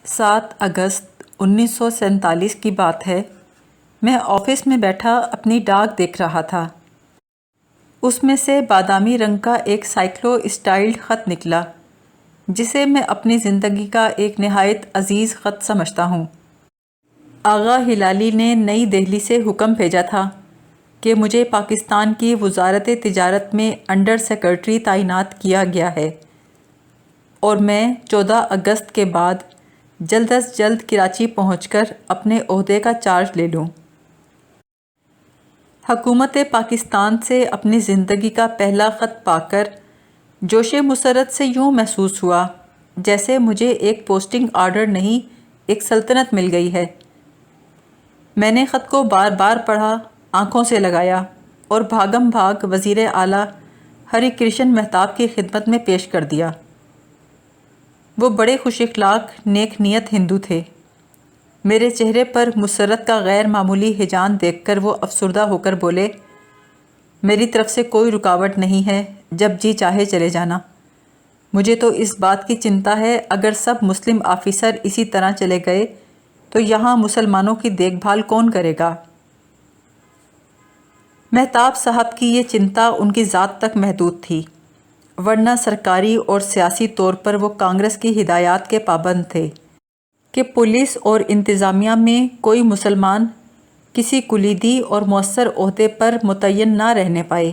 7 اگست 1947 کی بات ہے۔ میں آفس میں بیٹھا اپنی ڈاک دیکھ رہا تھا۔ اس میں سے بادامی رنگ کا ایک سائیکلو اسٹائلڈ خط نکلا، جسے میں اپنی زندگی کا ایک نہایت عزیز خط سمجھتا ہوں۔ آغا ہلالی نے نئی دہلی سے حکم بھیجا تھا کہ مجھے پاکستان کی وزارت تجارت میں انڈر سیکرٹری تعینات کیا گیا ہے، اور میں 14 اگست کے بعد جلد از جلد کراچی پہنچ کر اپنے عہدے کا چارج لے لوں۔ حکومت پاکستان سے اپنی زندگی کا پہلا خط پا کر جوش مسرت سے یوں محسوس ہوا جیسے مجھے ایک پوسٹنگ آرڈر نہیں، ایک سلطنت مل گئی ہے۔ میں نے خط کو بار بار پڑھا، آنکھوں سے لگایا اور بھاگم بھاگ وزیر اعلیٰ ہری کرشن مہتاب کی خدمت میں پیش کر دیا۔ وہ بڑے خوش اخلاق، نیک نیت ہندو تھے۔ میرے چہرے پر مسرت کا غیر معمولی ہیجان دیکھ کر وہ افسردہ ہو کر بولے، میری طرف سے کوئی رکاوٹ نہیں ہے، جب جی چاہے چلے جانا۔ مجھے تو اس بات کی چنتا ہے، اگر سب مسلم آفیسر اسی طرح چلے گئے تو یہاں مسلمانوں کی دیکھ بھال کون کرے گا؟ مہتاب صاحب کی یہ چنتا ان کی ذات تک محدود تھی، ورنہ سرکاری اور سیاسی طور پر وہ کانگریس کی ہدایات کے پابند تھے کہ پولیس اور انتظامیہ میں کوئی مسلمان کسی کلیدی اور مؤثر عہدے پر متعین نہ رہنے پائے۔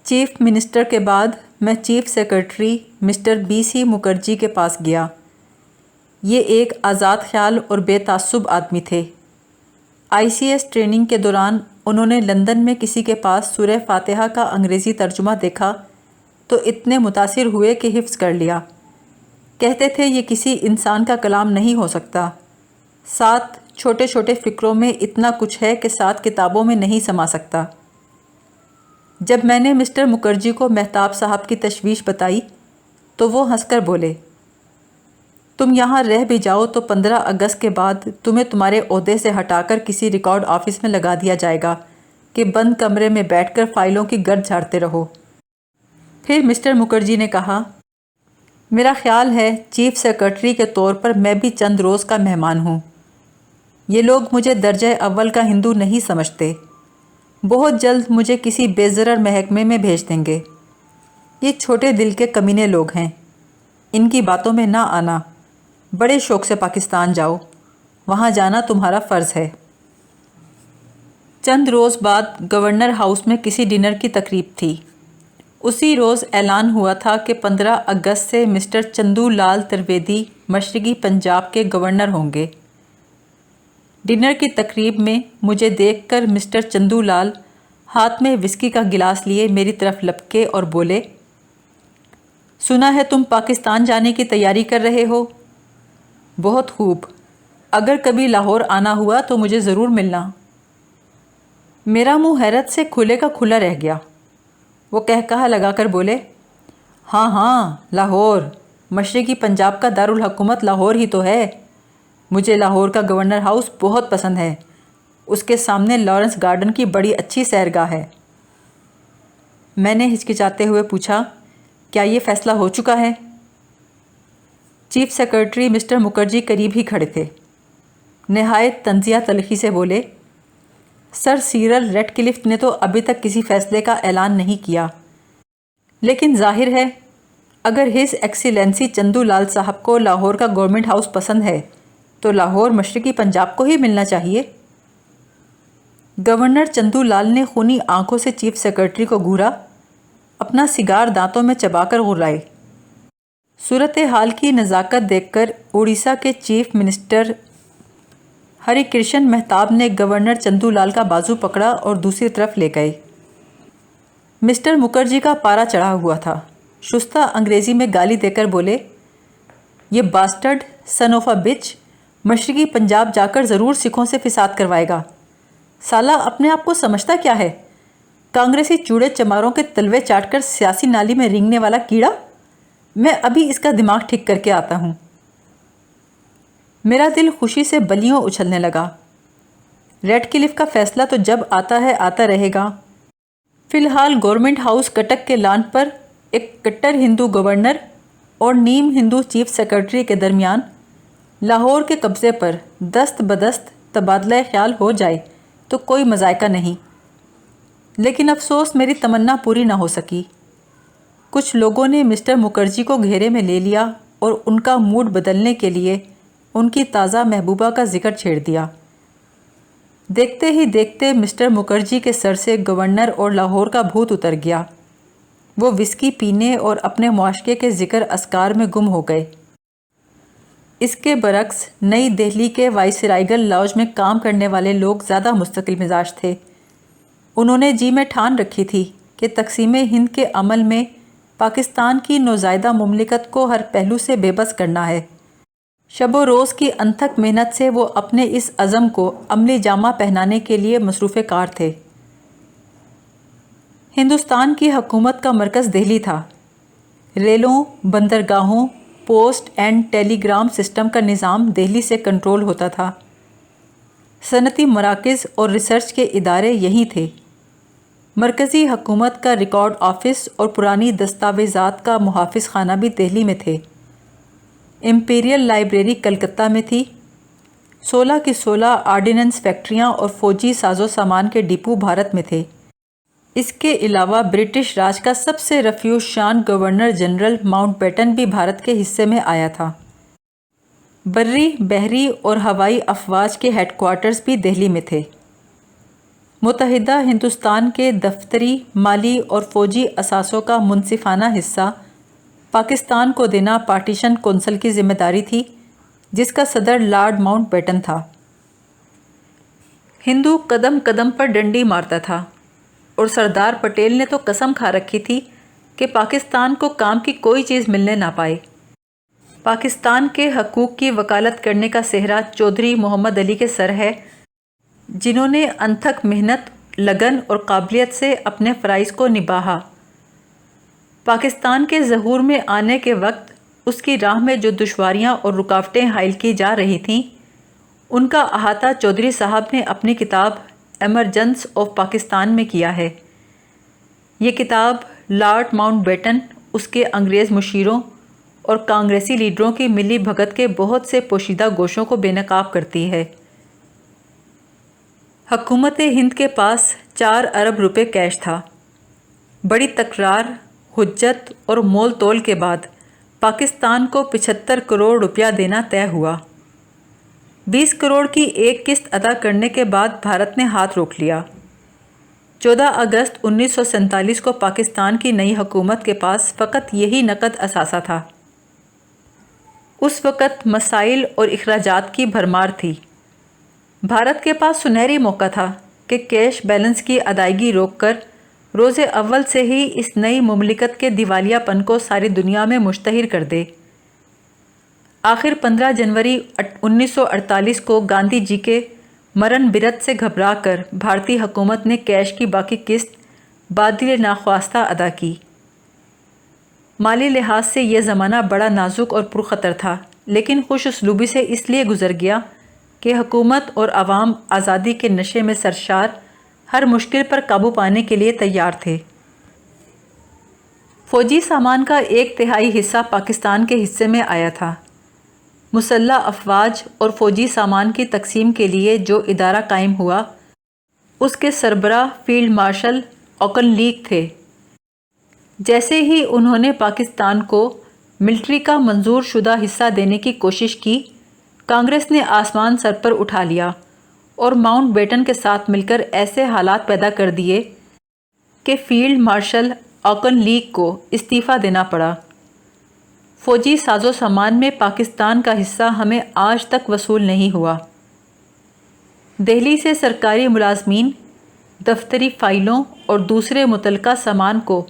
چیف منسٹر کے بعد میں chief secretary mister B C Mukherjee کے پاس گیا۔ یہ ایک آزاد خیال اور بے تعصب آدمی تھے۔ ICS ٹریننگ کے دوران انہوں نے لندن میں کسی کے پاس سورہ فاتحہ کا انگریزی ترجمہ دیکھا تو اتنے متاثر ہوئے کہ حفظ کر لیا۔ کہتے تھے یہ کسی انسان کا کلام نہیں ہو سکتا۔ 7 چھوٹے چھوٹے فقروں میں اتنا کچھ ہے کہ 7 کتابوں میں نہیں سما سکتا۔ جب میں نے مسٹر مکھرجی کو مہتاب صاحب کی تشویش بتائی تو وہ ہنس کر بولے، تم یہاں رہ بھی جاؤ تو 15 اگست کے بعد تمہیں تمہارے عہدے سے ہٹا کر کسی ریکارڈ آفس میں لگا دیا جائے گا کہ بند کمرے میں بیٹھ کر فائلوں کی گرد جھاڑتے رہو۔ پھر مسٹر مکھرجی نے کہا، میرا خیال ہے چیف سیکرٹری کے طور پر میں بھی چند روز کا مہمان ہوں۔ یہ لوگ مجھے درجہ اول کا ہندو نہیں سمجھتے۔ بہت جلد مجھے کسی بے ضرر محکمے میں بھیج دیں گے۔ یہ چھوٹے دل کے کمینے لوگ ہیں، ان کی باتوں میں نہ آنا۔ بڑے شوق سے پاکستان جاؤ، وہاں جانا تمہارا فرض ہے۔ چند روز بعد گورنر ہاؤس میں کسی ڈنر کی تقریب تھی۔ اسی روز اعلان ہوا تھا کہ 15 اگست سے مسٹر چندو لال ترویدی مشرقی پنجاب کے گورنر ہوں گے۔ ڈنر کی تقریب میں مجھے دیکھ کر مسٹر چندو لال ہاتھ میں وسکی کا گلاس لیے میری طرف لپکے اور بولے، سنا ہے تم پاکستان جانے کی تیاری کر رہے ہو؟ بہت خوب، اگر کبھی لاہور آنا ہوا تو مجھے ضرور ملنا۔ میرا منہ حیرت سے کھلے کا کھلا رہ گیا۔ وہ کہا لگا کر بولے، ہاں ہاں، لاہور، مشرقی پنجاب کا دارالحکومت لاہور ہی تو ہے۔ مجھے لاہور کا گورنر ہاؤس بہت پسند ہے، اس کے سامنے لارنس گارڈن کی بڑی اچھی سیرگاہ ہے۔ میں نے ہچکچاتے ہوئے پوچھا، کیا یہ فیصلہ ہو چکا ہے؟ چیف سیکرٹری مسٹر مکھرجی قریب ہی کھڑے تھے۔ نہایت طنزیہ تلخی سے بولے، سر سیرل ریڈکلف نے تو ابھی تک کسی فیصلے کا اعلان نہیں کیا، لیکن ظاہر ہے اگر ہز ایکسیلنسی چندو لال صاحب کو لاہور کا گورنمنٹ ہاؤس پسند ہے تو لاہور مشرقی پنجاب کو ہی ملنا چاہیے۔ گورنر چندو لال نے خونی آنکھوں سے چیف سیکرٹری کو گھورا، اپنا سگار دانتوں میں چبا کر غرائے۔ صورتحال کی نزاکت دیکھ کر اڑیسہ کے چیف منسٹر ہری کرشن مہتاب نے گورنر چندو لال کا بازو پکڑا اور دوسری طرف لے گئے۔ مسٹر مکھرجی کا پارا چڑھا ہوا تھا، شستہ انگریزی میں گالی دے کر بولے، یہ باسٹرڈ سن آف اے بچ مشرقی پنجاب جا کر ضرور سکھوں سے فساد کروائے گا۔ سالہ اپنے آپ کو سمجھتا کیا ہے؟ کانگریسی چوڑے چماروں کے تلوے چاٹ کر سیاسی نالی میں رینگنے والا کیڑا؟ میں ابھی اس کا دماغ ٹھیک کر کے آتا ہوں۔ میرا دل خوشی سے بلیوں اچھلنے لگا۔ ریڈکلف کا فیصلہ تو جب آتا ہے آتا رہے گا۔ فی الحال گورنمنٹ ہاؤس کٹک کے لان پر ایک کٹر ہندو گورنر اور نیم ہندو چیف سیکرٹری کے درمیان لاہور کے قبضے پر دست بدست تبادلہ خیال ہو جائے تو کوئی مذائقہ نہیں، لیکن افسوس میری تمنا پوری نہ ہو سکی۔ کچھ لوگوں نے مسٹر مکھرجی کو گھیرے میں لے لیا اور ان کا موڈ بدلنے کے لیے ان کی تازہ محبوبہ کا ذکر چھیڑ دیا۔ دیکھتے ہی دیکھتے مسٹر مکھرجی کے سر سے گورنر اور لاہور کا بھوت اتر گیا۔ وہ وسکی پینے اور اپنے معاشقے کے ذکر اذکار میں گم ہو گئے۔ اس کے برعکس نئی دہلی کے وائسرائیگل لاؤنج میں کام کرنے والے لوگ زیادہ مستقل مزاج تھے۔ انہوں نے جی میں ٹھان رکھی تھی کہ تقسیم ہند کے عمل میں پاکستان کی نوزائیدہ مملکت کو ہر پہلو سے بے بس کرنا ہے۔ شب و روز کی انتھک محنت سے وہ اپنے اس عزم کو عملی جامہ پہنانے کے لیے مصروف کار تھے۔ ہندوستان کی حکومت کا مرکز دہلی تھا۔ ریلوں، بندرگاہوں، post and telegram system کا نظام دہلی سے کنٹرول ہوتا تھا۔ صنعتی مراکز اور ریسرچ کے ادارے یہیں تھے۔ مرکزی حکومت کا ریکارڈ آفس اور پرانی دستاویزات کا محافظ خانہ بھی دہلی میں تھے۔ امپیریل لائبریری کلکتہ میں تھی۔ 16 کی 16 آرڈیننس فیکٹریاں اور فوجی ساز و سامان کے ڈپو بھارت میں تھے۔ اس کے علاوہ برٹش راج کا سب سے رفیع شان گورنر جنرل ماؤنٹ بیٹن بھی بھارت کے حصے میں آیا تھا۔ بری، بحری اور ہوائی افواج کے ہیڈ کوارٹرز بھی دہلی میں تھے۔ متحدہ ہندوستان کے دفتری، مالی اور فوجی اثاثوں کا منصفانہ حصہ پاکستان کو دینا پارٹیشن کونسل کی ذمہ داری تھی، جس کا صدر لارڈ ماؤنٹ بیٹن تھا۔ ہندو قدم قدم پر ڈنڈی مارتا تھا، اور سردار پٹیل نے تو قسم کھا رکھی تھی کہ پاکستان کو کام کی کوئی چیز ملنے نہ پائے۔ پاکستان کے حقوق کی وکالت کرنے کا سہرا چودھری محمد علی کے سر ہے، جنہوں نے انتھک محنت، لگن اور قابلیت سے اپنے فرائض کو نبھایا۔ پاکستان کے ظہور میں آنے کے وقت اس کی راہ میں جو دشواریاں اور رکاوٹیں حائل کی جا رہی تھیں، ان کا احاطہ چودھری صاحب نے اپنی کتاب ایمرجنس آف پاکستان میں کیا ہے۔ یہ کتاب لارڈ ماؤنٹ بیٹن، اس کے انگریز مشیروں اور کانگریسی لیڈروں کی ملی بھگت کے بہت سے پوشیدہ گوشوں کو بے نقاب کرتی ہے۔ حکومت ہند کے پاس 4 ارب روپے کیش تھا۔ بڑی تکرار، حجت اور مول تول کے بعد پاکستان کو 75 کروڑ روپیہ دینا طے ہوا۔ 20 کروڑ کی ایک قسط ادا کرنے کے بعد بھارت نے ہاتھ روک لیا۔ 14 اگست 1947 کو پاکستان کی نئی حکومت کے پاس فقط یہی نقد اثاثہ تھا۔ اس وقت مسائل اور اخراجات کی بھرمار تھی۔ بھارت کے پاس سنہری موقع تھا کہ کیش بیلنس کی ادائیگی روک کر روز اول سے ہی اس نئی مملکت کے دیوالیہ پن کو ساری دنیا میں مشتہر کر دے۔ آخر 15 جنوری 1948 کو گاندھی جی کے مرن برت سے گھبرا کر بھارتی حکومت نے کیش کی باقی قسط بادل ناخواستہ ادا کی۔ مالی لحاظ سے یہ زمانہ بڑا نازک اور پرخطر تھا، لیکن خوش اسلوبی سے اس لیے گزر گیا کہ حکومت اور عوام آزادی کے نشے میں سرشار ہر مشکل پر قابو پانے کے لیے تیار تھے۔ فوجی سامان کا 1/3 حصہ پاکستان کے حصے میں آیا تھا۔ مسلح افواج اور فوجی سامان کی تقسیم کے لیے جو ادارہ قائم ہوا، اس کے سربراہ فیلڈ مارشل اوکن لیگ تھے۔ جیسے ہی انہوں نے پاکستان کو ملٹری کا منظور شدہ حصہ دینے کی کوشش کی، کانگریس نے آسمان سر پر اٹھا لیا اور ماؤنٹ بیٹن کے ساتھ مل کر ایسے حالات پیدا کر دیے کہ فیلڈ مارشل اوکن لیگ کو استعفیٰ دینا پڑا۔ فوجی ساز و سامان میں پاکستان کا حصہ ہمیں آج تک وصول نہیں ہوا۔ دہلی سے سرکاری ملازمین، دفتری فائلوں اور دوسرے متعلقہ سامان کو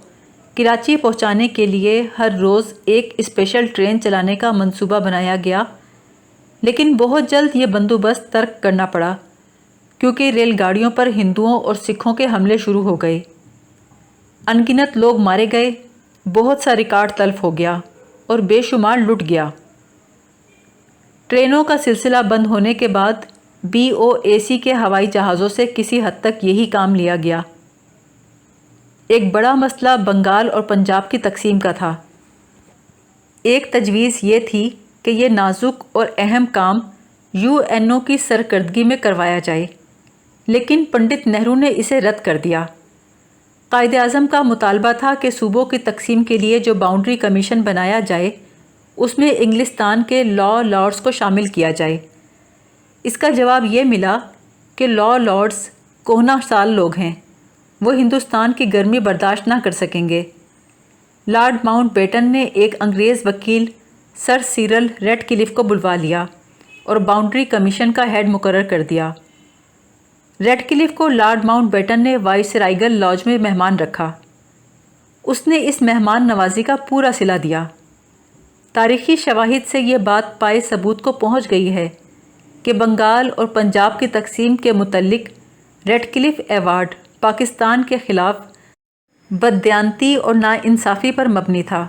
کراچی پہنچانے کے لیے ہر روز ایک اسپیشل ٹرین چلانے کا منصوبہ بنایا گیا، لیکن بہت جلد یہ بندوبست ترک کرنا پڑا کیونکہ ریل گاڑیوں پر ہندوؤں اور سکھوں کے حملے شروع ہو گئے۔ ان گنت لوگ مارے گئے، بہت سا ریکارڈ تلف ہو گیا اور بے شمار لٹ گیا۔ ٹرینوں کا سلسلہ بند ہونے کے بعد BOAC کے ہوائی جہازوں سے کسی حد تک یہی کام لیا گیا۔ ایک بڑا مسئلہ بنگال اور پنجاب کی تقسیم کا تھا۔ ایک تجویز یہ تھی کہ یہ نازک اور اہم کام UNO کی سرکردگی میں کروایا جائے، لیکن پنڈت نہرو نے اسے رد کر دیا۔ قائد اعظم کا مطالبہ تھا کہ صوبوں کی تقسیم کے لیے جو باؤنڈری کمیشن بنایا جائے اس میں انگلستان کے لا لارڈز کو شامل کیا جائے۔ اس کا جواب یہ ملا کہ لا لارڈز کہنہ سال لوگ ہیں، وہ ہندوستان کی گرمی برداشت نہ کر سکیں گے۔ لارڈ ماؤنٹ بیٹن نے ایک انگریز وکیل سر سیرل ریڈ کلف کو بلوا لیا اور باؤنڈری کمیشن کا ہیڈ مقرر کر دیا۔ ریڈ کلف کو لارڈ ماؤنٹ بیٹن نے وائسرائیگل لاج میں مہمان رکھا۔ اس نے اس مہمان نوازی کا پورا صلہ دیا۔ تاریخی شواہد سے یہ بات پائے ثبوت کو پہنچ گئی ہے کہ بنگال اور پنجاب کی تقسیم کے متعلق ریڈ کلف ایوارڈ پاکستان کے خلاف بددیانتی اور ناانصافی پر مبنی تھا۔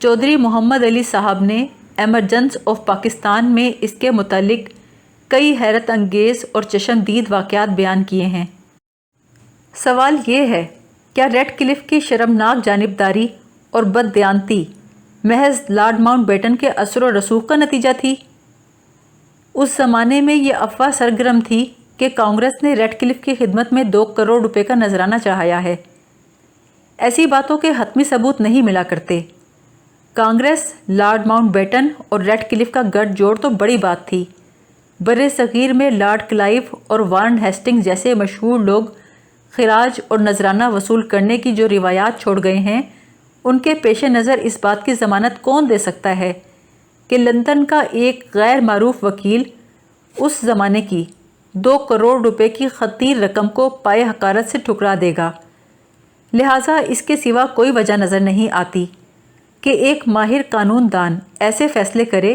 چودھری محمد علی صاحب نے ایمرجنس آف پاکستان میں اس کے متعلق کئی حیرت انگیز اور چشمدید واقعات بیان کیے ہیں۔ سوال یہ ہے، کیا ریڈ کلف کی شرمناک جانبداری اور بددیانتی محض لارڈ ماؤنٹ بیٹن کے اثر و رسوخ کا نتیجہ تھی؟ اس زمانے میں یہ افواہ سرگرم تھی کہ کانگریس نے ریڈ کلف کی خدمت میں 2 کروڑ روپے کا نذرانہ چڑھایا ہے۔ ایسی باتوں کے حتمی ثبوت نہیں ملا کرتے۔ کانگریس، لارڈ ماؤنٹ بیٹن اور ریڈ کلف کا گٹھ جوڑ تو بڑی بات تھی۔ بر صغیر میں لارڈ کلائیو اور وارن ہیسٹنگز جیسے مشہور لوگ خراج اور نذرانہ وصول کرنے کی جو روایات چھوڑ گئے ہیں، ان کے پیش نظر اس بات کی ضمانت کون دے سکتا ہے کہ لندن کا ایک غیر معروف وکیل اس زمانے کی 2 کروڑ روپے کی خطیر رقم کو پائے حقارت سے ٹھکرا دے گا؟ لہٰذا اس کے سوا کوئی وجہ نظر نہیں آتی کہ ایک ماہر قانون دان ایسے فیصلے کرے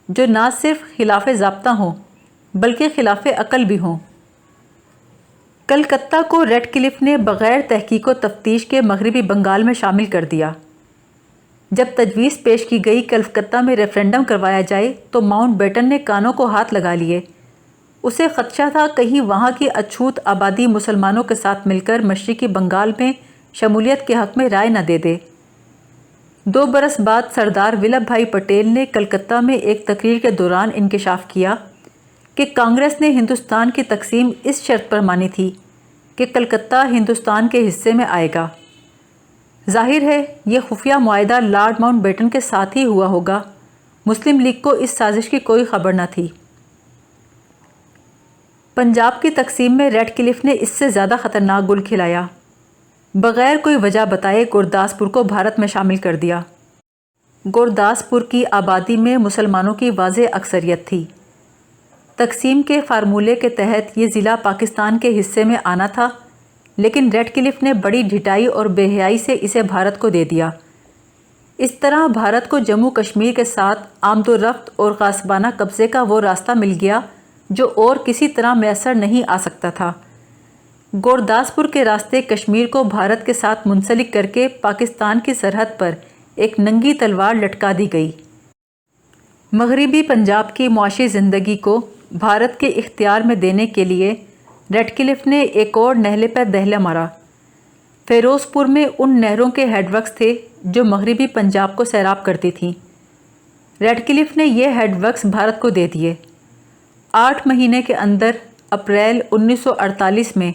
جو نہ صرف خلاف ضابطہ ہوں بلکہ خلاف عقل بھی ہوں۔ کلکتہ کو ریڈ کلف نے بغیر تحقیق و تفتیش کے مغربی بنگال میں شامل کر دیا۔ جب تجویز پیش کی گئی کلکتہ میں ریفرنڈم کروایا جائے تو ماؤنٹ بیٹن نے کانوں کو ہاتھ لگا لیے۔ اسے خدشہ تھا کہیں وہاں کی اچھوت آبادی مسلمانوں کے ساتھ مل کر مشرقی بنگال میں شمولیت کے حق میں رائے نہ دے دے۔ 2 برس بعد سردار ولبھ بھائی پٹیل نے کلکتہ میں ایک تقریر کے دوران انکشاف کیا کہ کانگریس نے ہندوستان کی تقسیم اس شرط پر مانی تھی کہ کلکتہ ہندوستان کے حصے میں آئے گا۔ ظاہر ہے یہ خفیہ معاہدہ لارڈ ماؤنٹ بیٹن کے ساتھ ہی ہوا ہوگا۔ مسلم لیگ کو اس سازش کی کوئی خبر نہ تھی۔ پنجاب کی تقسیم میں ریڈ کلف نے اس سے زیادہ خطرناک گل کھلایا۔ بغیر کوئی وجہ بتائے گورداسپور کو بھارت میں شامل کر دیا۔ گورداسپور کی آبادی میں مسلمانوں کی واضح اکثریت تھی۔ تقسیم کے فارمولے کے تحت یہ ضلع پاکستان کے حصے میں آنا تھا، لیکن ریڈ کلف نے بڑی ڈھٹائی اور بے حیائی سے اسے بھارت کو دے دیا۔ اس طرح بھارت کو جموں کشمیر کے ساتھ آمد و رفت اور غاصبانہ قبضے کا وہ راستہ مل گیا جو اور کسی طرح میسر نہیں آ سکتا تھا۔ گورداسپور کے راستے کشمیر کو بھارت کے ساتھ منسلک کر کے پاکستان کی سرحد پر ایک ننگی تلوار لٹکا دی گئی۔ مغربی پنجاب کی معاشی زندگی کو بھارت کے اختیار میں دینے کے لیے ریڈ کلف نے ایک اور نہلے پر دہلہ مارا۔ فیروز پور میں ان نہروں کے ہیڈ ورکس تھے جو مغربی پنجاب کو سیراب کرتی تھیں۔ ریڈ کلف نے یہ ہیڈ ورکس بھارت کو دے دیے۔ 8 مہینے کے اندر اپریل 1948 میں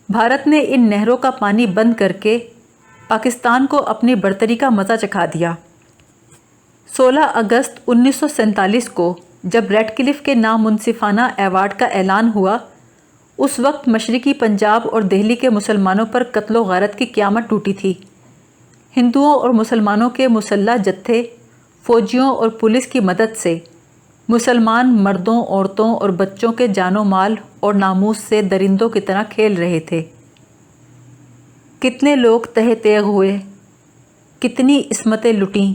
بھارت نے ان نہروں کا پانی بند کر کے پاکستان کو اپنی برتری کا مزہ چکھا دیا۔ 16 اگست 1947 کو جب ریڈ کلف کے نامنصفانہ ایوارڈ کا اعلان ہوا، اس وقت مشرقی پنجاب اور دہلی کے مسلمانوں پر قتل و غارت کی قیامت ٹوٹی تھی۔ ہندوؤں اور مسلمانوں کے مسلح جتھے فوجیوں اور پولیس کی مدد سے مسلمان مردوں، عورتوں اور بچوں کے جان و مال اور ناموس سے درندوں کی طرح کھیل رہے تھے۔ کتنے لوگ تہہ تیغ ہوئے، کتنی عصمتیں لٹیں،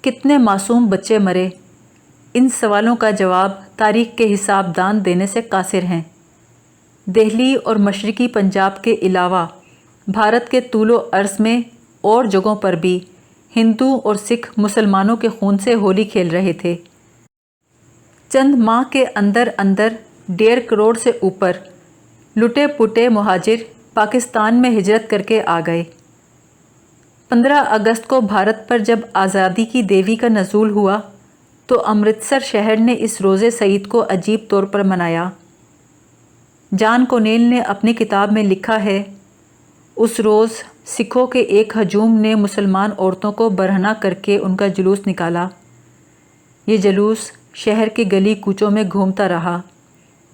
کتنے معصوم بچے مرے، ان سوالوں کا جواب تاریخ کے حساب دان دینے سے قاصر ہیں۔ دہلی اور مشرقی پنجاب کے علاوہ بھارت کے طول و عرض میں اور جگہوں پر بھی ہندو اور سکھ مسلمانوں کے خون سے ہولی کھیل رہے تھے۔ چند ماہ کے اندر 1.5 کروڑ سے اوپر لٹے پٹے مہاجر پاکستان میں ہجرت کر کے آ گئے۔ 15 اگست کو بھارت پر جب آزادی کی دیوی کا نزول ہوا تو امرتسر شہر نے اس روز سعید کو عجیب طور پر منایا۔ جان کونیل نے اپنی کتاب میں لکھا ہے، اس روز سکھوں کے ایک ہجوم نے مسلمان عورتوں کو برہنہ کر کے ان کا جلوس نکالا۔ یہ جلوس شہر کی گلی کوچوں میں گھومتا رہا،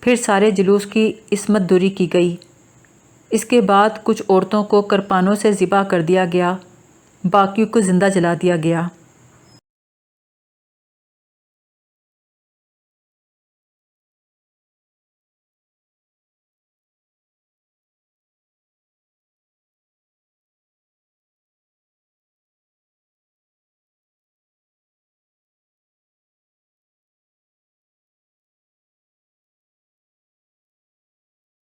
پھر سارے جلوس کی عصمت دوری کی گئی۔ اس کے بعد کچھ عورتوں کو کرپانوں سے ذبح کر دیا گیا، باقیوں کو زندہ جلا دیا گیا۔